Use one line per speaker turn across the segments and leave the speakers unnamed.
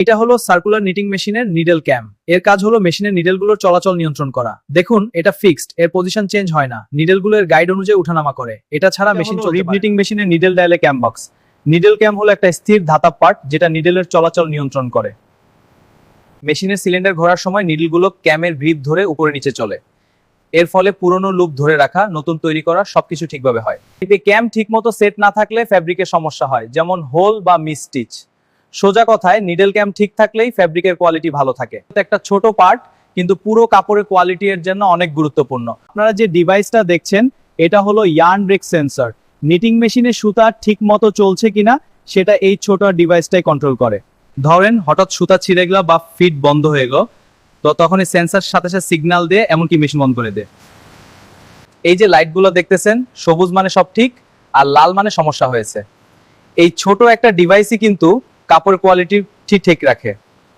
এটা হলো circular knitting মেশিনের নিডল ক্যাম। এর কাজ হলো মেশিনের নিডলগুলোর চলাচল নিয়ন্ত্রণ করা। দেখুন এটা ফিক্সড, এর পজিশন চেঞ্জ হয় না, নিডলগুলো এর গাইড অনুযায়ী ওঠানামা করে। এটা ছাড়া মেশিন রিব নিটিং মেশিনের নিডল ডায়ালে ক্যাম বক্স। নিডল ক্যাম হলো একটা স্থির ধাতব পার্ট যেটা নিডলের চলাচল নিয়ন্ত্রণ করে। মেশিনের সিলিন্ডার ঘোরার সময় নিডলগুলো ক্যামের গ্রিপ ধরে উপরে নিচে চলে। এর ফলে পুরনো লুপ ধরে রাখা, নতুন তৈরি করা সবকিছু ঠিকভাবে হয়। ক্যাম ঠিকমতো সেট না থাকলে ফ্যাব্রিকের সমস্যা হয়, যেমন হোল বা মিসস্টিচ। সোজা কথায় নিডল ক্যাম ঠিক থাকলেই ফ্যাব্রিকের কোয়ালিটি ভালো থাকে। একটা ছোট পার্ট কিন্তু পুরো কাপড়ের কোয়ালিটি এর জন্য অনেক গুরুত্বপূর্ণ। আপনারা যে ডিভাইসটা দেখছেন এটা হলো ইয়ার্ন ব্রেক সেন্সর। নিটিং মেশিনে সুতা ঠিক মতো চলছে কিনা সেটা এই ছোট ডিভাইসটাই কন্ট্রোল করে। ধরেন হঠাৎ সুতা ছিঁড়ে গেল বা ফিট বন্ধ হয়ে গেল, তো তখন এই সেন্সর সাথে সাথে সিগন্যাল দিয়ে এমনকি মেশিন বন্ধ করে দেয়। এই যে লাইটগুলো দেখতেছেন, সবুজ মানে সব ঠিক আর লাল মানে সমস্যা হয়েছে। এই ছোট একটা ডিভাইসই কিন্তু কাপড়ের কোয়ালিটি ঠিক রাখে।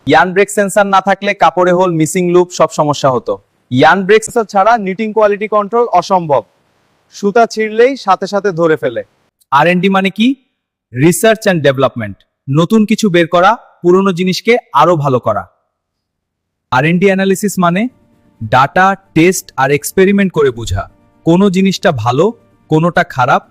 ইয়ার্ন ব্রেক সেন্সর না থাকলে কাপড়ে হোল, মিসিং লুপ সব সমস্যা হতো। ইয়ার্ন ব্রেক সেন্সর ছাড়া নিটিং কোয়ালিটি কন্ট্রোল অসম্ভব। সুতা ছিঁড়লেই সাথে সাথে ধরে ফেলে। R&D মানে কি? Research and development. নতুন কিছু বের করা, পুরনো জিনিসকে আরো ভালো করা। R&D অ্যানালিসিস মানে ডাটা, টেস্ট আর এক্সপেরিমেন্ট করে বোঝা কোন জিনিসটা ভালো, কোনটা খারাপ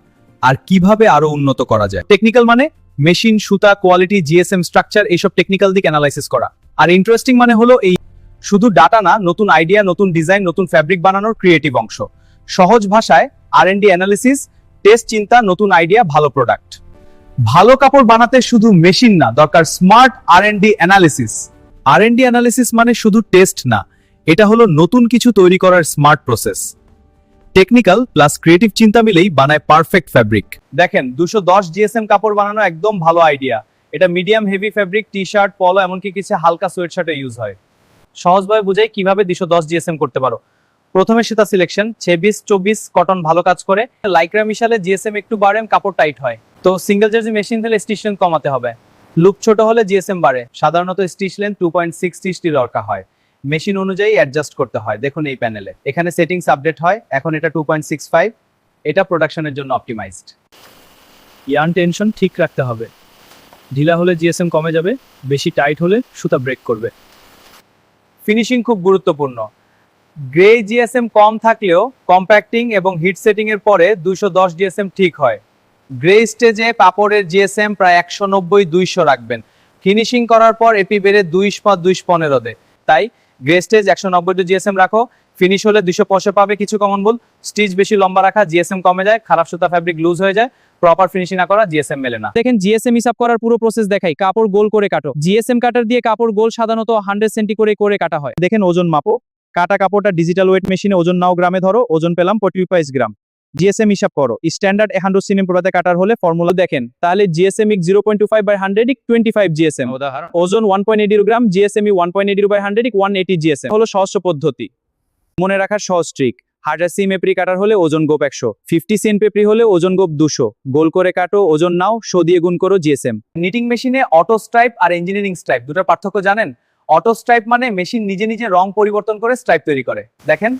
আর কিভাবে আরো উন্নত করা যায়। টেকনিক্যাল মানে মেশিন, সুতা, কোয়ালিটি, জিএসএম স্ট্রাকচার এইসব টেকনিক্যাল দিক অ্যানালাইসিস করা। আর ইন্টারেস্টিং মানে হলো এই শুধু ডাটা না, নতুন আইডিয়া, নতুন ডিজাইন, নতুন ফ্যাব্রিক বানানোর ক্রিয়েটিভ অংশ। সহজ ভাষায় R&D অ্যানালিসিস, টেস্ট, চিন্তা, নতুন আইডিয়া, ভালো প্রোডাক্ট। ভালো কাপড় বানাতে শুধু মেশিন না, দরকার smart R&D analysis. R&D analysis মানে শুধু টেস্ট না, এটা হলো নতুন কিছু তৈরি করার smart process. Technical plus creative চিন্তা মিলেই বানায় পারফেক্ট ফ্যাব্রিক। দেখেন 210 জিএসএম কাপড় বানানো একদম ভালো আইডিয়া। এটা medium heavy fabric, T shirt, পলো, এমনকি কিছু হালকা সোয়েট শার্টে ইউজ হয়। সহজভাবে বুঝাই কিভাবে 210 জিএসএম করতে পারো। প্রথমে সুতা সিলেকশন, 26-24 কটন ভালো কাজ করে। লাইক্রা মিশালে জিএসএম একটু বাড়ে, কাপড় টাইট হয়। তো সিঙ্গেল জার্সি মেশিন হলে স্টিচ লেন্থ কমাতে হবে। লুপ ছোট হলে জিএসএম বাড়ে। সাধারণত স্টিচ লেন্থ 2.6 দরকার হয়। মেশিন অনুযায়ী অ্যাডজাস্ট করতে হয়। দেখুন এই প্যানেলে এখানে সেটিংস আপডেট হয়, এখন এটা 2.65। এটা প্রোডাকশনের জন্য অপটিমাইজড। ইয়ার্ন টেনশন ঠিক রাখতে হবে। ঢিলা হলে জিএসএম কমে যাবে, বেশি টাইট হলে সুতা ব্রেক করবে। ফিনিশিং খুব গুরুত্বপূর্ণ। গ্রে জিএসএম কম থাকলেও কম্প্যাক্টিং এবং হিট সেটিং এর পরে 210 জিএসএম ঠিক হয়। গ্রে স্টেজে কাপড়ের জিএসএম প্রায় 190-200 রাখবেন। ফিনিশিং করার পর এপি বেড়ে 200-215 দেয়। তাই গ্রে স্টেজ 190 জিএসএম রাখো। ফিনিশ হলে 250 পাবে। কিছু কমন ভুল, স্টিচ বেশি লম্বা রাখা, জিএসএম কমে যায়, খারাপ সুতা, ফ্যাব্রিক লুজ হয়ে যায়, প্রপার ফিনিশিং না করা, জিএসএম মেলে না।
দেখেন জিএসএম হিসাব করার পুরো প্রসেস দেখাই। কাপড় গোল করে কাটো। জিএসএম কাটার দিয়ে কাপড় গোল সাধারণত 100 সেন্টি করে কাটা হয়। দেখেন ওজন মাপো। কাটা কাপড়টা ডিজিটাল ওয়েট মেশিনে ওজন নাও গ্রামে ধরো, ওজন পেলাম 45 গ্রাম। জিএসএম হিসাব করো। স্ট্যান্ডার্ড 100 সিএম প্রবাদে কাটার হলে ফর্মুলা দেখেন, তাহলে জিএসএম 0.25/100 25 জিএসএম। ওজন 1.80 গ্রাম, জিএসএম 1.80/100 180 জিএসএম হলো সহজ পদ্ধতি। মনে রাখার সহজ ট্রিক। 1000 সিএম এপ্রি কাটার হলে ওজন গোপ 100, 50 সিএম পেপ্রি হলে ওজন গোপ 200। গোল করে কাটো, ওজন নাও, 100 দিয়ে গুণ করো জিএসএম।
নিটিং মেশিনে অটো স্ট্রাইপ আর ইঞ্জিনিয়ারিং স্ট্রাইপ দুটোর পার্থক্য জানেন? অটো স্ট্রাইপ মানে মেশিন নিজে নিজে রং পরিবর্তন করে স্ট্রাইপ তৈরি করে। দেখেন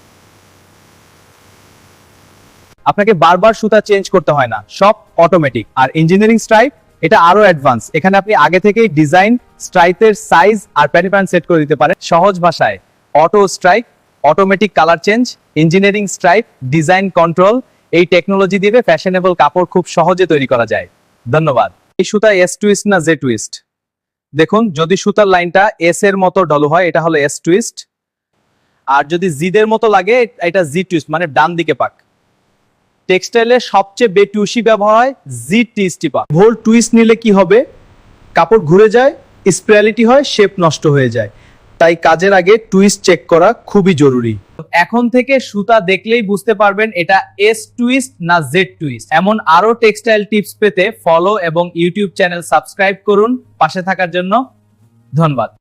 আপনাকে বারবার সুতা চেঞ্জ করতে হয় না, সব অটোমেটিক। আর ইঞ্জিনিয়ারিং স্ট্রাইপ এটা আরো অ্যাডভান্স। এখানে আপনি আগে থেকেই ডিজাইন, স্ট্রাইপের সাইজ আর প্যাটার্ন সেট করে দিতে পারেন। সহজ ভাষায় auto stripe, automatic colour change, engineering stripe, design control. এই টেকনোলজি দিয়ে ফ্যাশনেবল কাপড় খুব সহজে তৈরি করা যায়। ধন্যবাদ। এই সুতা এস টুইস্ট না জে টুইস্ট? দেখুন যদি সুতার লাইনটা এস এর মতো ঢলো হয় এটা হলো এস টুইস্ট, আর যদি জিদের মতো লাগে এটা জি টুইস্ট, মানে ডান দিকে পাক। টেক্সটাইলে সবচেয়ে বেটুসি ব্যবহার হয় জি টুইস্ট পাক। ভোল টুইস্ট নিলে কি হবে? কাপড় ঘুরে যায়, স্প্রেয়ালিটি হয়, শেপ নষ্ট হয়ে যায়। তাই কাজের আগে টুইস্ট চেক করা খুবই জরুরি। এখন থেকে সুতা দেখলেই বুঝতে পারবেন এটা এস টুইস্ট না জেড টুইস্ট। এমন আরো টেক্সটাইল টিপস পেতে ফলো এবং ইউটিউব চ্যানেল সাবস্ক্রাইব করুন। পাশে থাকার জন্য ধন্যবাদ।